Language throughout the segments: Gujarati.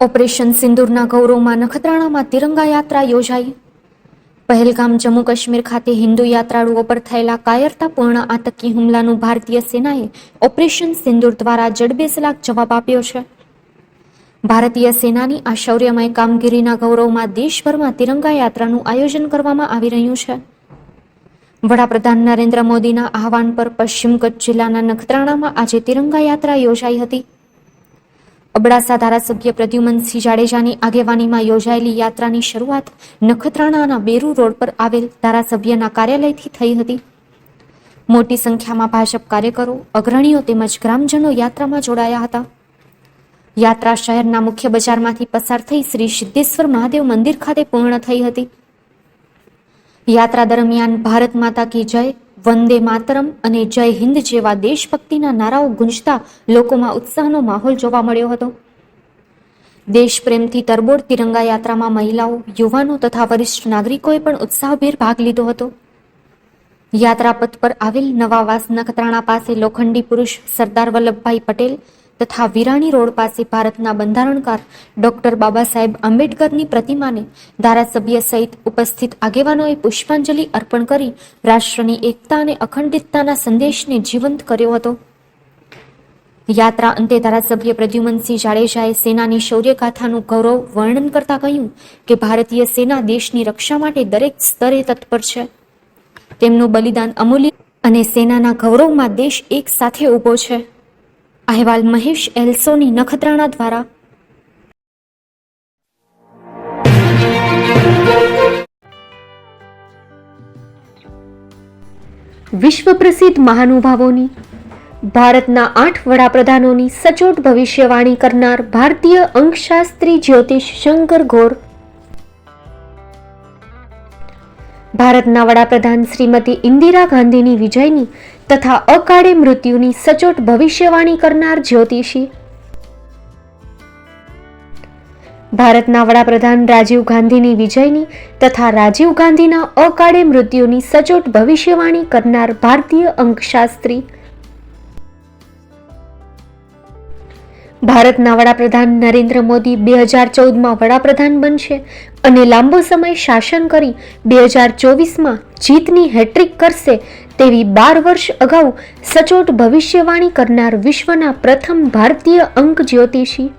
ઓપરેશન સિંદૂરના ગૌરવમાં નખત્રાણામાં તિરંગા યાત્રા યોજાઈ. પહેલગામ જમ્મુ કાશ્મીર ખાતે હિન્દુ યાત્રાળુઓ પર થયેલા કાયરતાપૂર્ણ આતંકી હુમલાનું ભારતીય સેનાએ ઓપરેશન સિંદૂર દ્વારા જડબેસલાક જવાબ આપ્યો છે. ભારતીય સેનાની આ શૌર્યમય કામગીરીના ગૌરવમાં દેશભરમાં તિરંગા યાત્રાનું આયોજન કરવામાં આવી રહ્યું છે. વડાપ્રધાન નરેન્દ્ર મોદીના આહવાન પર પશ્ચિમ કચ્છ જિલ્લાના નખત્રાણામાં આજે તિરંગા યાત્રા યોજાઈ હતી. અબડાસા ધારાસભ્ય પ્રદ્યુમનસિંહ જાડેજાની આગેવાનીમાં યોજાયેલી યાત્રાની શરૂઆત નખત્રાણાના બેરુ રોડ પર આવેલ ધારાસભ્યના કાર્યાલયથી થઈ હતી. મોટી સંખ્યામાં ભાજપ કાર્યકરો, અગ્રણીઓ તેમજ ગ્રામજનો યાત્રામાં જોડાયા હતા. યાત્રા શહેરના મુખ્ય બજારમાંથી પસાર થઈ શ્રી સિદ્ધેશ્વર મહાદેવ મંદિર ખાતે પૂર્ણ થઈ હતી. યાત્રા દરમિયાન ભારત માતા કી જય, વંદે માતરમ અને જય હિન્દ જેવા દેશભક્તિના નારાઓ ગુંજતા લોકોમાં ઉત્સાહનો માહોલ જોવા મળ્યો હતો. દેશપ્રેમથી તરબોળ તિરંગા યાત્રામાં મહિલાઓ, યુવાનો તથા વરિષ્ઠ નાગરિકોએ પણ ઉત્સાહભેર ભાગ લીધો હતો. યાત્રા પથ પર આવેલ નવાવાસ નખત્રાણા પાસે લોખંડી પુરુષ સરદાર વલ્લભભાઈ પટેલ તથા વિરાણી રોડ પાસે ભારતના બંધારણકાર ડોક્ટર બાબા સાહેબ આંબેડકરની પ્રતિમાને ધારાસભ્ય સહિત ઉપસ્થિત આગેવાનોએ પુષ્પાંજલિ અર્પણ કરી રાષ્ટ્રની એકતા અને અખંડિતતાના સંદેશને જીવંત કર્યો હતો. યાત્રા અંતે ધારાસભ્ય પ્રદ્યુમનસિંહ જાડેજાએ સેનાની શૌર્યગાથાનું ગૌરવ વર્ણન કરતા કહ્યું કે ભારતીય સેના દેશની રક્ષા માટે દરેક સ્તરે તત્પર છે. તેમનું બલિદાન અમૂલ્ય અને સેનાના ગૌરવમાં દેશ એક સાથે ઊભો છે. અહેવાલ મહેશ એલ સોની, નખત્રાણા દ્વારા. વિશ્વ પ્રસિદ્ધ મહાનુભાવોની, ભારતના 8 વડાપ્રધાનોની સચોટ ભવિષ્યવાણી કરનાર ભારતીય અંકશાસ્ત્રી જ્યોતિષ શંકર ઘોર, ભારતના વડાપ્રધાન શ્રીમતી ઇન્દિરા ગાંધીની વિજયની તથા અકાળે મૃત્યુની સચોટ ભવિષ્યવાણી કરનાર જ્યોતિષી, ભારતના વડાપ્રધાન રાજીવ ગાંધીની વિજયની તથા રાજીવ ગાંધીના અકાળે મૃત્યુની સચોટ ભવિષ્યવાણી કરનાર ભારતીય અંકશાસ્ત્રી, ભારતના વડાપ્રધાન નરેન્દ્ર મોદી 2014માં વડાપ્રધાન બનશે અને લાંબો સમય શાસન કરી 2024માં જીતની હેટ્રિક કરશે તેવી 12 વર્ષ અગાઉ સચોટ ભવિષ્યવાણી કરનાર વિશ્વના પ્રથમ ભારતીય અંક જ્યોતિષી,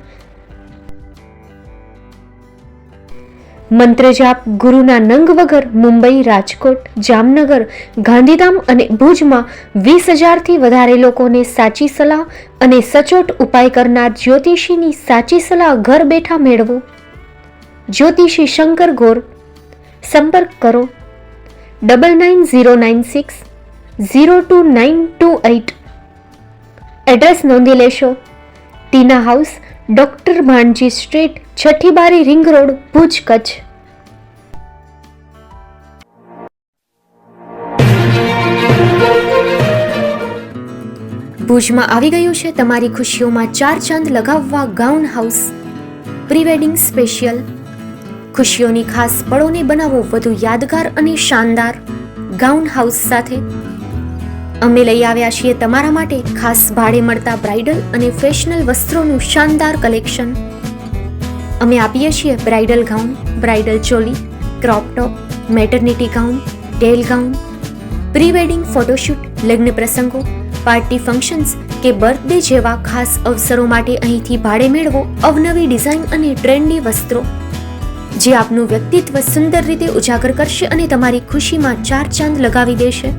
મંત્રજાપ ગુરુના નંગ વગર મુંબઈ, રાજકોટ, જામનગર, ગાંધીધામ અને ભુજમાં 20,000થી વધારે લોકોને સાચી સલાહ અને સચોટ ઉપાય કરનાર જ્યોતિષીની સાચી સલાહ ઘર બેઠા મેળવો. જ્યોતિષી શંકર ઘોર. સંપર્ક કરો 9909602928. એડ્રેસ નોંધી લેશો. ટીના હાઉસ, ડોક્ટર ભાણજી સ્ટ્રીટ, છઠ્ઠી બારી, રિંગ રોડ, ભુજ, કચ્છ. ભુજમાં આવી ગયું છે તમારી ખુશીઓમાં 4 ચાંદ લગાવવા gown house. Pre wedding special. ખુશીઓની ખાસ પળોને બનાવો વધુ યાદગાર અને શાનદાર ગાઉન હાઉસ સાથે. અમે લઈ આવ્યા છીએ તમારા માટે ખાસ ભાડે મળતા બ્રાઇડલ અને ફેશનલ વસ્ત્રોનું શાનદાર કલેક્શન. અમે આપીએ છીએ bridal gown, bridal choli, crop top, maternity gown, tail gown, pre wedding photoshoot, લગ્ન પ્રસંગો, પાર્ટી ફંક્શન્સ કે બર્થડે જેવા ખાસ અવસરો માટે અહીંથી ભાડે મેળવો અવનવી ડિઝાઇન અને ટ્રેન્ડી વસ્ત્રો જે આપનું વ્યક્તિત્વ સુંદર રીતે ઉજાગર કરશે અને તમારી ખુશીમાં 4 ચાંદ લગાવી દેશે.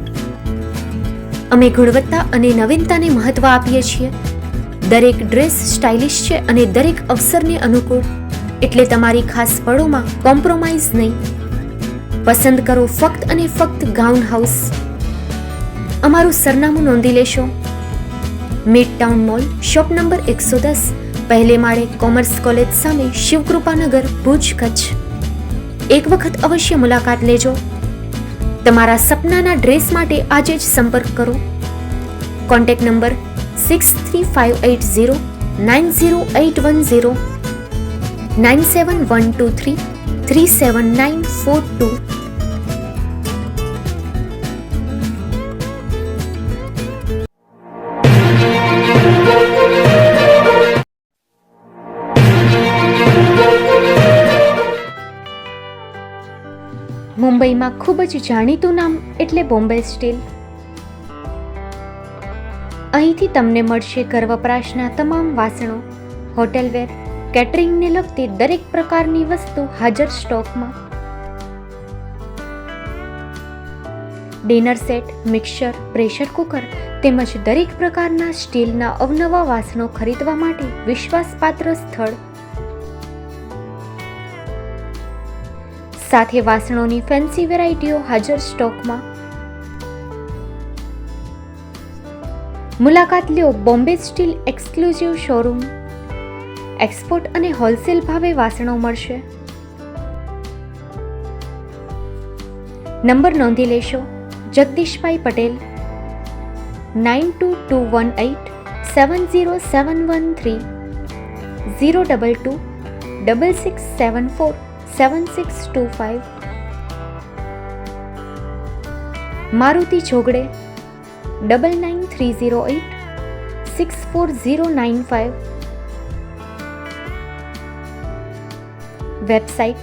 અમે ગુણવત્તા અને નવીનતાને મહત્વ આપીએ છીએ. દરેક ડ્રેસ સ્ટાઇલિશ છે અને દરેક અવસરને અનુકૂળ, એટલે તમારી ખાસ પળોમાં કોમ્પ્રોમાઇઝ નહીં. પસંદ કરો ફક્ત અને ફક્ત ગાઉન હાઉસ. અમારું સરનામું નોંધી લેશો. Mid town mall, shop number 110, પહેલે માળે, કોમર્સ કોલેજ સામે, શિવકૃપાનગર, ભુજ, કચ્છ. એક વખત અવશ્ય મુલાકાત લેજો. તમારા સપનાના ડ્રેસ માટે આજે જ સંપર્ક કરો. Contact number 6358090810 9712337942. મુંબઈમાં ખૂબ જ જાણીતું નામ એટલે બોમ્બે સ્ટીલ. અહીંથી તમને મળશે ઘર વપરાશના તમામ વાસણો, હોટેલવેર, કેટરિંગને લગતી દરેક પ્રકારની વસ્તુ હાજર સ્ટોકમાં. Dinner set, mixer, pressure cooker તેમજ દરેક પ્રકારના સ્ટીલના અવનવા વાસણો ખરીદવા માટે વિશ્વાસપાત્ર સ્થળ. સાથે વાસણોની ફેન્સી વેરાયટીઓ હાજર સ્ટોકમાં. મુલાકાત લ્યો Bombay steel exclusive showroom. Export અને હોલસેલ ભાવે વાસણો મળશે. નંબર નોંધી લેશો. જગદીશભાઈ પટેલ, 9221870713, 022 6674 7625. મારુતિ જોગડે, 9930864095. Website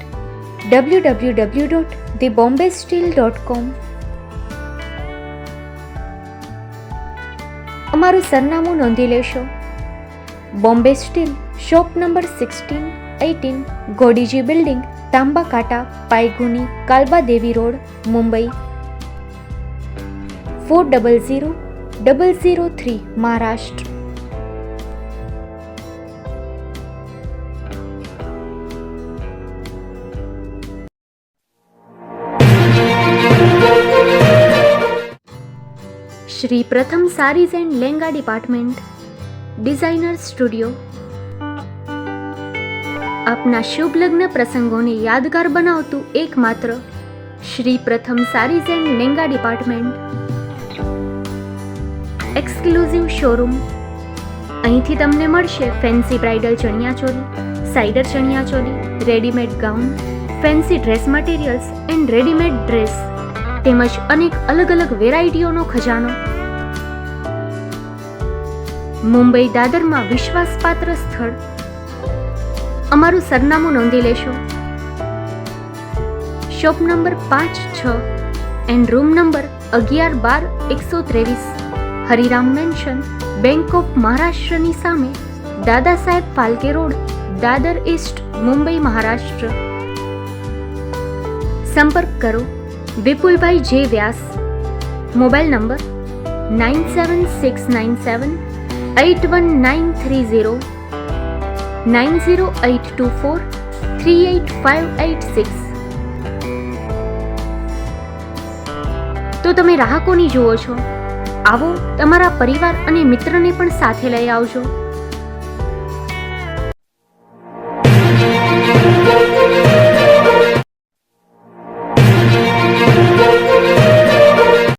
www.thebombasteel.com. અમારું સરનામું નોંધી લેશો. Bombay steel, shop number 16-18, Godiji building, Tamba Kanta, Pydhonie, Kalbadevi road, Mumbai 400003, Maharashtra. Shri Pratham saris and langa department, designer studio. આપના શુભ લગ્ન પ્રસંગોને યાદગાર બનાવતું એકમાત્ર Shri Pratham saris and langa department, exclusive showroom. અહીંથી તમને મળશે fancy bridal chaniya choli, cider chaniya choli, readymade gown, fancy dress materials and readymade dress તેમજ અનેક અલગ અલગ વેરાયટીઓનો ખજાનો. મુંબઈ દાદરમાં વિશ્વાસપાત્ર સ્થળ. અમારું સરનામું નોંધી લેશો. Shop number 5-6 and room number 11-12-123, Hariram mansion, bank of મહારાષ્ટ્રની સામે, દાદા સાહેબ ફાલ્કે રોડ, દાદર ઈસ્ટ, મુંબઈ, મહારાષ્ટ્ર. સંપર્ક કરો વિપુલભાઈ જે વ્યાસ. Mobile number 9769781930, 9082438586. તો તમે રાહ કોની જુઓ છો? આવો, તમારા પરિવાર અને મિત્રને પણ સાથે લઈ આવજો.